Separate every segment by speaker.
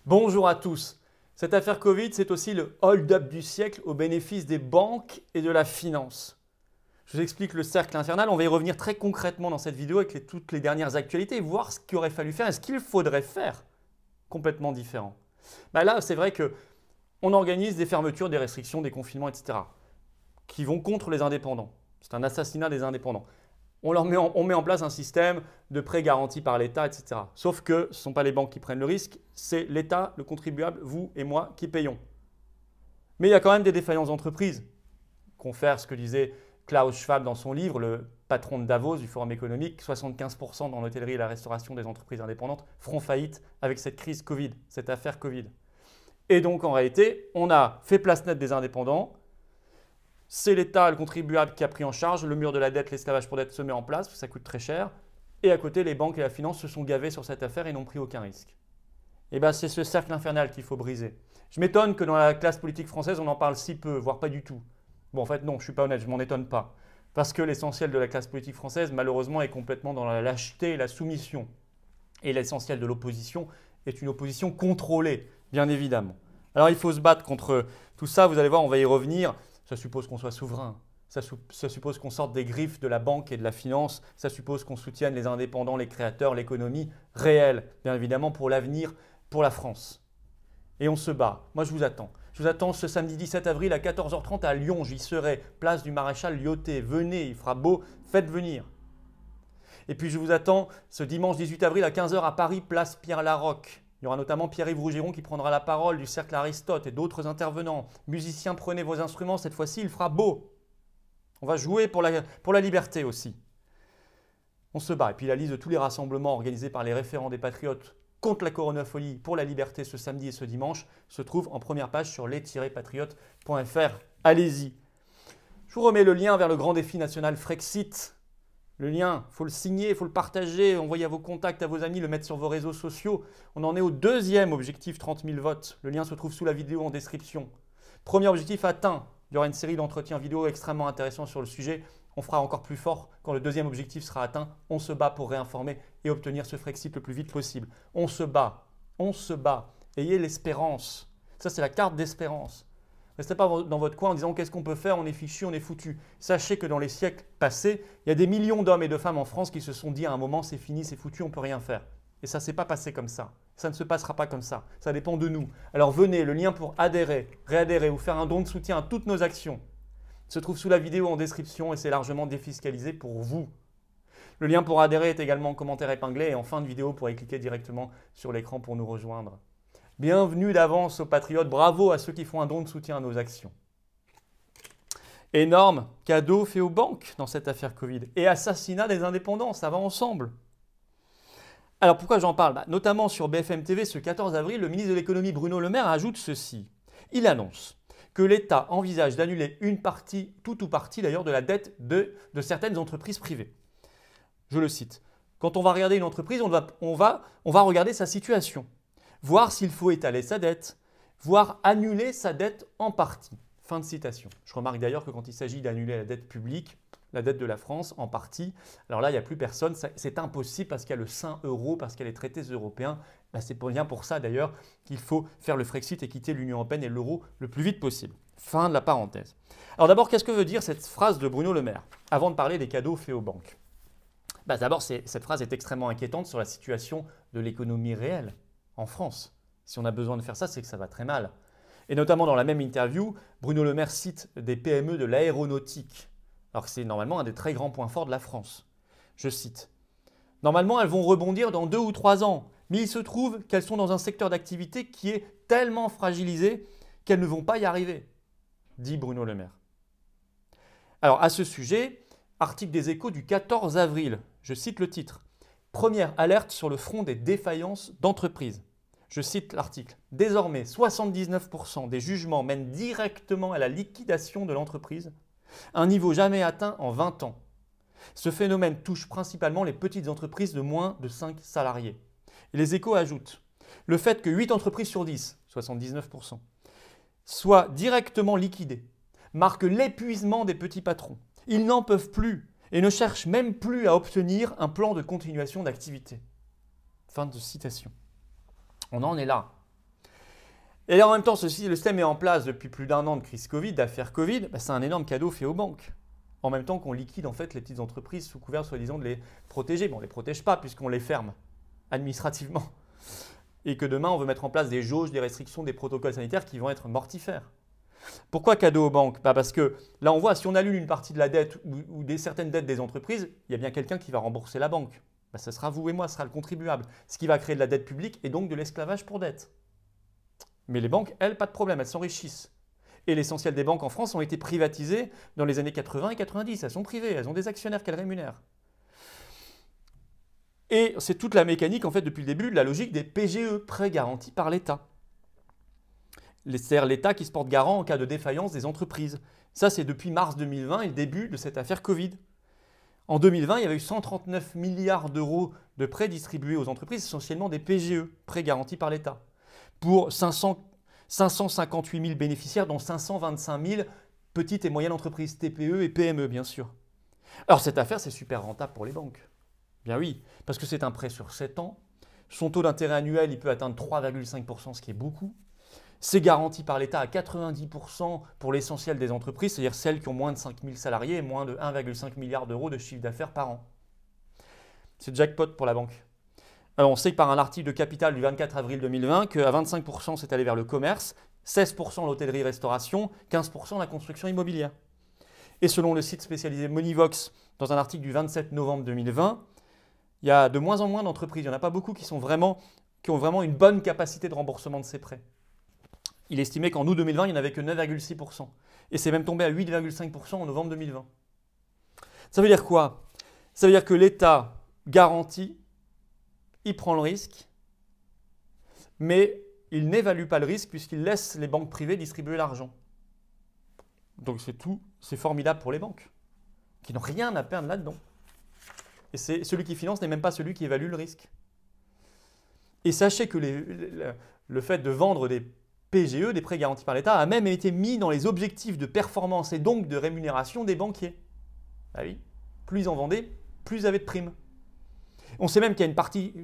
Speaker 1: Bonjour à tous. Cette affaire Covid, c'est aussi le hold-up du siècle au bénéfice des banques et de la finance. Je vous explique le cercle infernal, on va y revenir très concrètement dans cette vidéo avec toutes les dernières actualités et voir ce qu'il aurait fallu faire et ce qu'il faudrait faire complètement différent. Là, c'est vrai qu'on organise des fermetures, des restrictions, des confinements, etc. qui vont contre les indépendants. C'est un assassinat des indépendants. On met en place un système de prêts garantis par l'État, etc. Sauf que ce ne sont pas les banques qui prennent le risque, c'est l'État, le contribuable, vous et moi qui payons. Mais il y a quand même des défaillances d'entreprises. Confère ce que disait Klaus Schwab dans son livre, le patron de Davos du Forum économique, 75% dans l'hôtellerie et la restauration des entreprises indépendantes feront faillite avec cette crise Covid, cette affaire Covid. Et donc en réalité, on a fait place nette des indépendants. C'est l'État, le contribuable, qui a pris en charge. Le mur de la dette, l'esclavage pour dette se met en place, ça coûte très cher. Et à côté, les banques et la finance se sont gavées sur cette affaire et n'ont pris aucun risque. Et bien, c'est ce cercle infernal qu'il faut briser. Je m'étonne que dans la classe politique française, on en parle si peu, voire pas du tout. Bon, en fait, non, je ne suis pas honnête, je m'en étonne pas. Parce que l'essentiel de la classe politique française, malheureusement, est complètement dans la lâcheté et la soumission. Et l'essentiel de l'opposition est une opposition contrôlée, bien évidemment. Alors, il faut se battre contre tout ça. Vous allez voir, on va y revenir. Ça suppose qu'on soit souverain. Ça suppose qu'on sorte des griffes de la banque et de la finance. Ça suppose qu'on soutienne les indépendants, les créateurs, l'économie réelle, bien évidemment, pour l'avenir, pour la France. Et on se bat. Moi, je vous attends. Je vous attends ce samedi 17 avril à 14h30 à Lyon. J'y serai, place du Maréchal Lyoté. Venez, il fera beau, faites venir. Et puis, je vous attends ce dimanche 18 avril à 15h à Paris, place Pierre-Laroque. Il y aura notamment Pierre-Yves Rougiron qui prendra la parole du Cercle Aristote et d'autres intervenants. Musiciens, prenez vos instruments, cette fois-ci, il fera beau. On va jouer pour la liberté aussi. On se bat. Et puis la liste de tous les rassemblements organisés par les référents des Patriotes contre la coronafolie pour la liberté ce samedi et ce dimanche se trouve en première page sur les-patriotes.fr. Allez-y. Je vous remets le lien vers le grand défi national Frexit. Le lien, il faut le signer, il faut le partager, envoyer à vos contacts, à vos amis, le mettre sur vos réseaux sociaux. On en est au deuxième objectif, 30 000 votes. Le lien se trouve sous la vidéo en description. Premier objectif atteint. Il y aura une série d'entretiens vidéo extrêmement intéressants sur le sujet. On fera encore plus fort quand le deuxième objectif sera atteint. On se bat pour réinformer et obtenir ce Frexit le plus vite possible. On se bat. On se bat. Ayez l'espérance. Ça, c'est la carte d'espérance. Restez pas dans votre coin en disant qu'est-ce qu'on peut faire, on est fichu, on est foutu. Sachez que dans les siècles passés, il y a des millions d'hommes et de femmes en France qui se sont dit à un moment c'est fini, c'est foutu, on ne peut rien faire. Et ça ne s'est pas passé comme ça. Ça ne se passera pas comme ça. Ça dépend de nous. Alors venez, le lien pour adhérer, réadhérer ou faire un don de soutien à toutes nos actions se trouve sous la vidéo en description et c'est largement défiscalisé pour vous. Le lien pour adhérer est également en commentaire épinglé et en fin de vidéo, vous pourrez cliquer directement sur l'écran pour nous rejoindre. Bienvenue d'avance aux patriotes, bravo à ceux qui font un don de soutien à nos actions. Énorme cadeau fait aux banques dans cette affaire Covid et assassinat des indépendants, ça va ensemble. Alors pourquoi j'en parle? Notamment sur BFM TV ce 14 avril, le ministre de l'économie Bruno Le Maire ajoute ceci. Il annonce que l'État envisage d'annuler une partie, tout ou partie d'ailleurs, de la dette de certaines entreprises privées. Je le cite. Quand on va regarder une entreprise, on va regarder sa situation. Voir s'il faut étaler sa dette, voire annuler sa dette en partie. Fin de citation. Je remarque d'ailleurs que quand il s'agit d'annuler la dette publique, la dette de la France en partie, alors là, il n'y a plus personne. C'est impossible parce qu'il y a le saint euro, parce qu'il y a les traités européens. C'est bien pour ça d'ailleurs qu'il faut faire le Frexit et quitter l'Union européenne et l'euro le plus vite possible. Fin de la parenthèse. Alors d'abord, qu'est-ce que veut dire cette phrase de Bruno Le Maire avant de parler des cadeaux faits aux banques? D'abord, cette phrase est extrêmement inquiétante sur la situation de l'économie réelle en France. Si on a besoin de faire ça, c'est que ça va très mal. Et notamment dans la même interview, Bruno Le Maire cite des PME de l'aéronautique, alors que c'est normalement un des très grands points forts de la France. Je cite. « Normalement, elles vont rebondir dans 2 ou 3 ans, mais il se trouve qu'elles sont dans un secteur d'activité qui est tellement fragilisé qu'elles ne vont pas y arriver, dit Bruno Le Maire. » Alors à ce sujet, article des Échos du 14 avril, je cite le titre. « Première alerte sur le front des défaillances d'entreprises. » Je cite l'article. « Désormais, 79% des jugements mènent directement à la liquidation de l'entreprise, un niveau jamais atteint en 20 ans. Ce phénomène touche principalement les petites entreprises de moins de 5 salariés. » Et les Échos ajoutent « Le fait que 8 entreprises sur 10, 79%, soient directement liquidées marque l'épuisement des petits patrons. Ils n'en peuvent plus et ne cherchent même plus à obtenir un plan de continuation d'activité. » Fin de citation. On en est là. Et là, en même temps, le système est en place depuis plus d'un an de crise Covid, d'affaires Covid, bah, c'est un énorme cadeau fait aux banques. En même temps qu'on liquide en fait les petites entreprises sous couvert soi-disant de les protéger. Bon, on ne les protège pas puisqu'on les ferme administrativement. Et que demain, on veut mettre en place des jauges, des restrictions, des protocoles sanitaires qui vont être mortifères. Pourquoi cadeau aux banques? Bah parce que là, on voit, si on annule une partie de la dette ou certaines dettes des entreprises, il y a bien quelqu'un qui va rembourser la banque. Bah, ce sera vous et moi, ce sera le contribuable. Ce qui va créer de la dette publique et donc de l'esclavage pour dette. Mais les banques, elles, pas de problème, elles s'enrichissent. Et l'essentiel des banques en France ont été privatisées dans les années 80 et 90. Elles sont privées, elles ont des actionnaires qu'elles rémunèrent. Et c'est toute la mécanique, en fait, depuis le début, de la logique des PGE, prêts garantis par l'État. C'est-à-dire l'État qui se porte garant en cas de défaillance des entreprises. Ça, c'est depuis mars 2020 et le début de cette affaire Covid. En 2020, il y avait eu 139 milliards d'euros de prêts distribués aux entreprises, essentiellement des PGE, prêts garantis par l'État, pour 558 000 bénéficiaires, dont 525 000 petites et moyennes entreprises, TPE et PME, bien sûr. Alors cette affaire, c'est super rentable pour les banques. Bien oui, parce que c'est un prêt sur 7 ans. Son taux d'intérêt annuel, il peut atteindre 3,5%, ce qui est beaucoup. C'est garanti par l'État à 90% pour l'essentiel des entreprises, c'est-à-dire celles qui ont moins de 5 000 salariés et moins de 1,5 milliard d'euros de chiffre d'affaires par an. C'est jackpot pour la banque. Alors on sait que par un article de Capital du 24 avril 2020 qu'à 25% c'est allé vers le commerce, 16% l'hôtellerie-restauration, 15% la construction immobilière. Et selon le site spécialisé Monivox, dans un article du 27 novembre 2020, il y a de moins en moins d'entreprises, il n'y en a pas beaucoup qui ont vraiment une bonne capacité de remboursement de ces prêts. Il estimait qu'en août 2020, il n'y en avait que 9,6%. Et c'est même tombé à 8,5% en novembre 2020. Ça veut dire quoi? Ça veut dire que l'État garantit, il prend le risque, mais il n'évalue pas le risque puisqu'il laisse les banques privées distribuer l'argent. Donc c'est formidable pour les banques, qui n'ont rien à perdre là-dedans. Et celui qui finance n'est même pas celui qui évalue le risque. Et sachez que le fait de vendre des PGE, des prêts garantis par l'État, a même été mis dans les objectifs de performance et donc de rémunération des banquiers. Ah oui, plus ils en vendaient, plus ils avaient de primes. On sait même qu'il y a une partie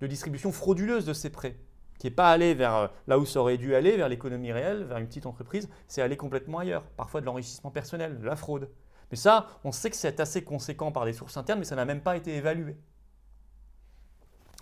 Speaker 1: de distribution frauduleuse de ces prêts, qui n'est pas allée vers là où ça aurait dû aller, vers l'économie réelle, vers une petite entreprise, c'est aller complètement ailleurs, parfois de l'enrichissement personnel, de la fraude. Mais ça, on sait que c'est assez conséquent par des sources internes, mais ça n'a même pas été évalué.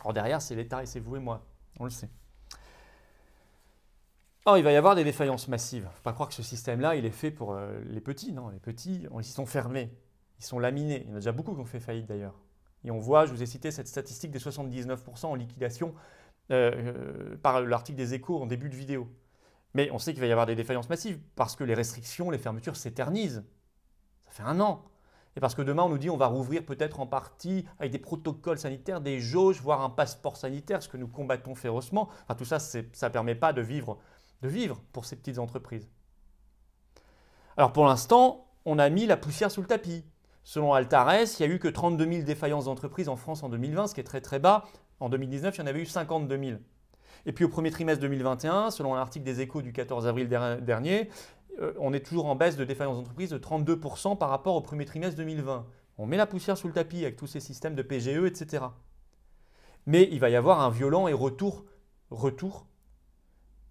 Speaker 1: Alors derrière, c'est l'État et c'est vous et moi, on le sait. Or, il va y avoir des défaillances massives. Il ne faut pas croire que ce système-là, il est fait pour les petits. Non, les petits, ils sont fermés, ils sont laminés. Il y en a déjà beaucoup qui ont fait faillite d'ailleurs. Et on voit, je vous ai cité cette statistique des 79% en liquidation par l'article des Échos en début de vidéo. Mais on sait qu'il va y avoir des défaillances massives parce que les restrictions, les fermetures s'éternisent. Ça fait un an. Et parce que demain, on nous dit qu'on va rouvrir peut-être en partie avec des protocoles sanitaires, des jauges, voire un passeport sanitaire, ce que nous combattons férocement. Enfin, tout ça, ça ne permet pas de vivre pour ces petites entreprises. Alors pour l'instant, on a mis la poussière sous le tapis. Selon Altares, il n'y a eu que 32 000 défaillances d'entreprises en France en 2020, ce qui est très très bas. En 2019, il y en avait eu 52 000. Et puis au premier trimestre 2021, selon l'article des Échos du 14 avril dernier, on est toujours en baisse de défaillances d'entreprises de 32% par rapport au premier trimestre 2020. On met la poussière sous le tapis avec tous ces systèmes de PGE, etc. Mais il va y avoir un violent et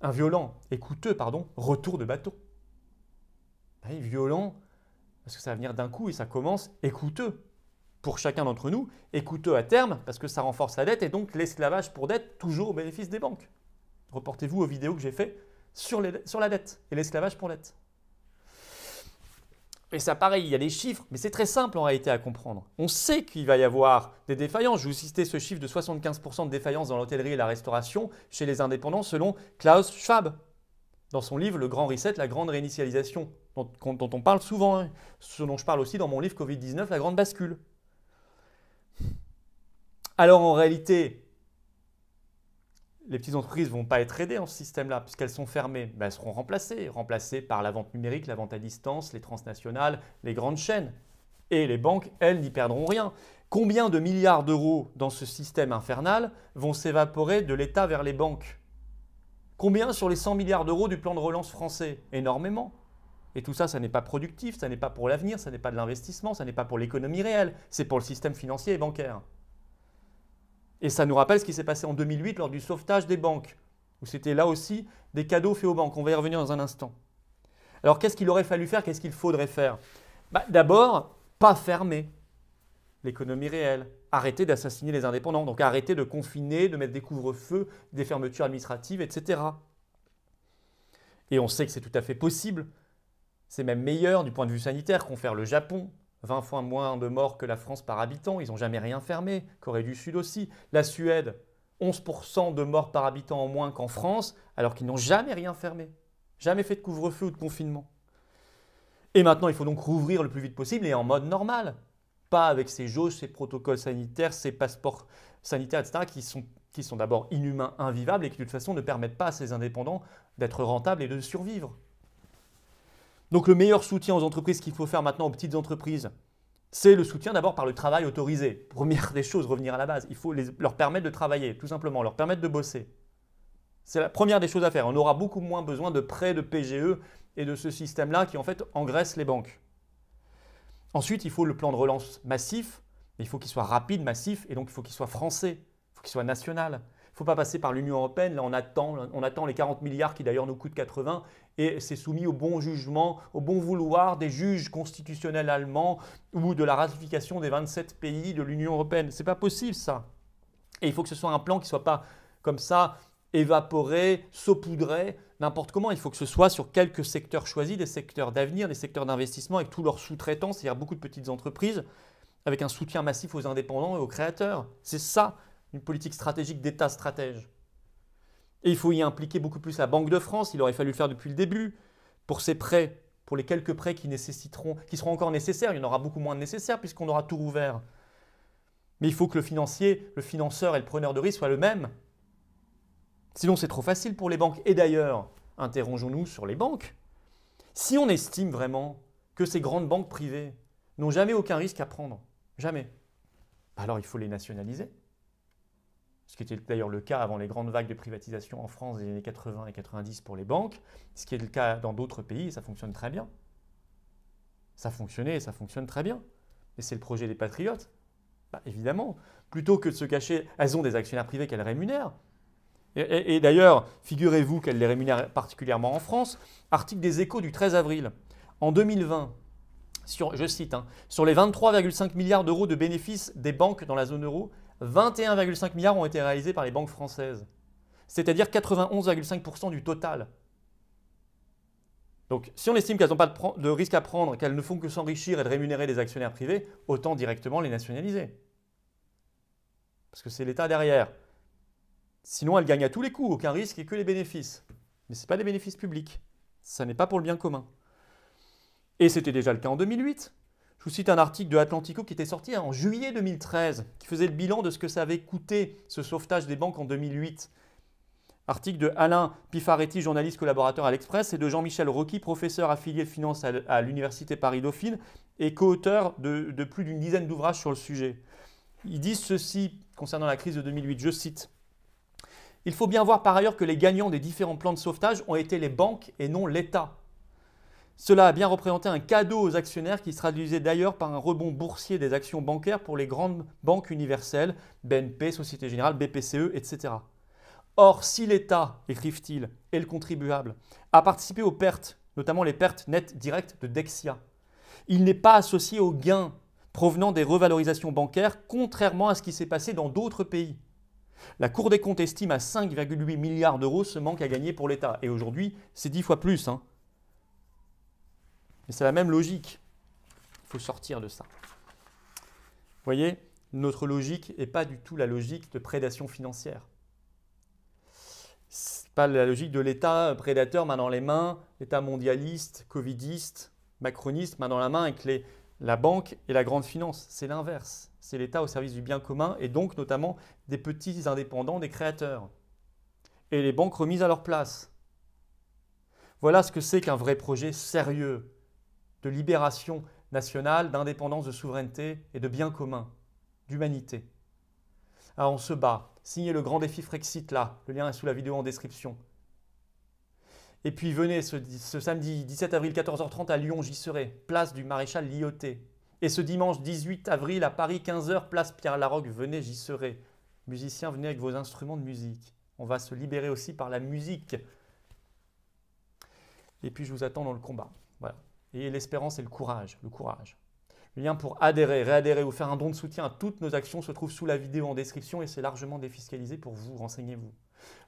Speaker 1: un violent et coûteux retour de bateau. Oui, violent, parce que ça va venir d'un coup et ça commence, et coûteux pour chacun d'entre nous, et coûteux à terme, parce que ça renforce la dette et donc l'esclavage pour dette, toujours au bénéfice des banques. Reportez-vous aux vidéos que j'ai faites sur la dette et l'esclavage pour dette. Et ça, pareil, il y a des chiffres, mais c'est très simple en réalité à comprendre. On sait qu'il va y avoir des défaillances. Je vous citais ce chiffre de 75% de défaillances dans l'hôtellerie et la restauration chez les indépendants selon Klaus Schwab, dans son livre Le Grand Reset, la grande réinitialisation, dont on parle souvent, hein, ce dont je parle aussi dans mon livre Covid-19, la grande bascule. Alors en réalité, les petites entreprises ne vont pas être aidées dans ce système-là, puisqu'elles sont fermées. Ben, elles seront remplacées par la vente numérique, la vente à distance, les transnationales, les grandes chaînes. Et les banques, elles, n'y perdront rien. Combien de milliards d'euros dans ce système infernal vont s'évaporer de l'État vers les banques? Combien sur les 100 milliards d'euros du plan de relance français? Énormément. Et tout ça, ça n'est pas productif, ça n'est pas pour l'avenir, ça n'est pas de l'investissement, ça n'est pas pour l'économie réelle, c'est pour le système financier et bancaire. Et ça nous rappelle ce qui s'est passé en 2008 lors du sauvetage des banques, où c'était là aussi des cadeaux faits aux banques. On va y revenir dans un instant. Alors qu'est-ce qu'il aurait fallu faire? Qu'est-ce qu'il faudrait faire? D'abord, pas fermer l'économie réelle. Arrêter d'assassiner les indépendants, donc arrêter de confiner, de mettre des couvre-feux, des fermetures administratives, etc. Et on sait que c'est tout à fait possible. C'est même meilleur du point de vue sanitaire qu'ont fait le Japon. 20 fois moins de morts que la France par habitant. Ils n'ont jamais rien fermé. Corée du Sud aussi. La Suède, 11% de morts par habitant en moins qu'en France, alors qu'ils n'ont jamais rien fermé. Jamais fait de couvre-feu ou de confinement. Et maintenant, il faut donc rouvrir le plus vite possible et en mode normal. Pas avec ces jauges, ces protocoles sanitaires, ces passeports sanitaires, etc., qui sont d'abord inhumains, invivables et qui de toute façon ne permettent pas à ces indépendants d'être rentables et de survivre. Donc le meilleur soutien aux entreprises qu'il faut faire maintenant aux petites entreprises, c'est le soutien d'abord par le travail autorisé. Première des choses, revenir à la base. Il faut leur permettre de travailler, tout simplement, leur permettre de bosser. C'est la première des choses à faire. On aura beaucoup moins besoin de prêts, de PGE et de ce système-là qui en fait engraisse les banques. Ensuite, il faut le plan de relance massif, mais il faut qu'il soit rapide, massif, et donc il faut qu'il soit français, il faut qu'il soit national. Il ne faut pas passer par l'Union européenne, là on attend les 40 milliards qui d'ailleurs nous coûtent 80, et c'est soumis au bon jugement, au bon vouloir des juges constitutionnels allemands ou de la ratification des 27 pays de l'Union européenne. Ce n'est pas possible ça. Et il faut que ce soit un plan qui ne soit pas comme ça, évaporé, saupoudré, n'importe comment. Il faut que ce soit sur quelques secteurs choisis, des secteurs d'avenir, des secteurs d'investissement avec tous leurs sous-traitants, c'est-à-dire beaucoup de petites entreprises, avec un soutien massif aux indépendants et aux créateurs. C'est ça, une politique stratégique d'État stratège. Et il faut y impliquer beaucoup plus la Banque de France, il aurait fallu le faire depuis le début, pour ces prêts, pour les quelques prêts qui seront encore nécessaires. Il y en aura beaucoup moins de nécessaires puisqu'on aura tout rouvert. Mais il faut que le financeur et le preneur de risque soient le même. Sinon, c'est trop facile pour les banques. Et d'ailleurs, interrogeons-nous sur les banques. Si on estime vraiment que ces grandes banques privées n'ont jamais aucun risque à prendre, jamais, alors il faut les nationaliser. Ce qui était d'ailleurs le cas avant les grandes vagues de privatisation en France des années 80 et 90 pour les banques, ce qui est le cas dans d'autres pays et ça fonctionne très bien. Ça fonctionnait et ça fonctionne très bien. Et c'est le projet des patriotes. Évidemment, plutôt que de se cacher, elles ont des actionnaires privés qu'elles rémunèrent. Et d'ailleurs, figurez-vous qu'elle les rémunère particulièrement en France. Article des Échos du 13 avril. En 2020, je cite, sur les 23,5 milliards d'euros de bénéfices des banques dans la zone euro, 21,5 milliards ont été réalisés par les banques françaises. C'est-à-dire 91,5% du total. Donc, si on estime qu'elles n'ont pas de risque à prendre, qu'elles ne font que s'enrichir et de rémunérer des actionnaires privés, autant directement les nationaliser. Parce que c'est l'État derrière. Sinon, elles gagnent à tous les coups, aucun risque et que les bénéfices. Mais ce n'est pas des bénéfices publics. Ça n'est pas pour le bien commun. Et c'était déjà le cas en 2008. Je vous cite un article de Atlantico qui était sorti en juillet 2013, qui faisait le bilan de ce que ça avait coûté, ce sauvetage des banques en 2008. Article de Alain Pifaretti, journaliste collaborateur à l'Express, et de Jean-Michel Rocky, professeur affilié de finance à l'Université Paris-Dauphine et co-auteur de plus d'une dizaine d'ouvrages sur le sujet. Ils disent ceci concernant la crise de 2008, je cite. Il faut bien voir par ailleurs que les gagnants des différents plans de sauvetage ont été les banques et non l'État. Cela a bien représenté un cadeau aux actionnaires qui se traduisait d'ailleurs par un rebond boursier des actions bancaires pour les grandes banques universelles, BNP, Société Générale, BPCE, etc. Or, si l'État, écrivent-ils, et le contribuable, a participé aux pertes, notamment les pertes nettes directes de Dexia, il n'est pas associé aux gains provenant des revalorisations bancaires, contrairement à ce qui s'est passé dans d'autres pays. La Cour des comptes estime à 5,8 milliards d'euros ce manque à gagner pour l'État. Et aujourd'hui, c'est 10 fois plus. Mais c'est la même logique. Il faut sortir de ça. Vous voyez, notre logique n'est pas du tout la logique de prédation financière. Ce n'est pas la logique de l'État prédateur main dans les mains, l'État mondialiste, covidiste, macroniste main dans la main avec la banque et la grande finance. C'est l'inverse. C'est l'État au service du bien commun et donc notamment des petits indépendants, des créateurs. Et les banques remises à leur place. Voilà ce que c'est qu'un vrai projet sérieux de libération nationale, d'indépendance, de souveraineté et de bien commun, d'humanité. Alors on se bat. Signez le grand défi Frexit là. Le lien est sous la vidéo en description. Et puis venez ce samedi 17 avril 14h30 à Lyon, j'y serai, place du Maréchal Lyautey. Et ce dimanche 18 avril à Paris 15h, place Pierre Laroque, venez, j'y serai. Musiciens, venez avec vos instruments de musique. On va se libérer aussi par la musique. Et puis, je vous attends dans le combat. Voilà. Et l'espérance et le courage. Le lien pour adhérer, réadhérer ou faire un don de soutien à toutes nos actions se trouve sous la vidéo en description et c'est largement défiscalisé pour vous, renseignez-vous.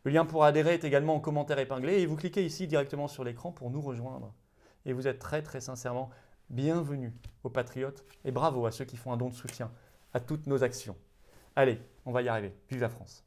Speaker 1: Le lien pour adhérer est également en commentaire épinglé et vous cliquez ici directement sur l'écran pour nous rejoindre. Et vous êtes très très sincèrement bienvenus aux patriotes et bravo à ceux qui font un don de soutien à toutes nos actions. Allez, on va y arriver. Vive la France!